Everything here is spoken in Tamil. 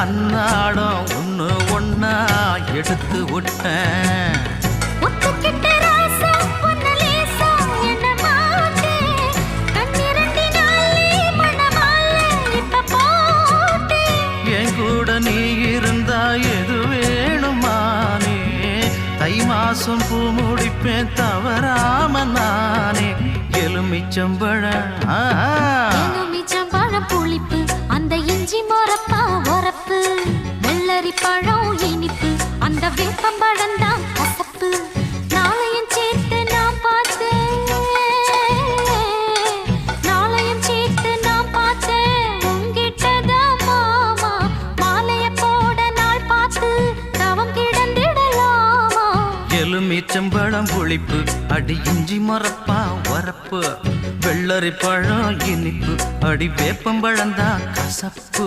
அன்னாடம் ஒண்ணு ஒன்னா எடுத்து விட்டேன். என் கூட நீ இருந்தா எது வேணுமானே, தை மாசம் பூ முடிப்பேன் தவறாம நானே. எலுமிச்சம்பழம் புளிப்பு, அந்த இஞ்சி மொரப்பா உரப்பு, வெள்ளரி பழம் இனிப்பு, அந்த வேப்பம்பழம் தான் கசப்பு. நாளையும் சேர்த்து நான் பார்த்தேன், நாளையும் சேர்த்து நான் பார்த்தேன் உங்கிட்டதான் மாமா. மாலைய போட நாள் பார்த்து தவம் கிடந்திடலாமா. எலுமிச்சம்பழம் புளிப்பு, அடி இஞ்சி மொரப்பா உரப்பு, வெள்ளரி பழம் இனிப்பு, அடி வேப்பம்பழம் தான் கசப்பு.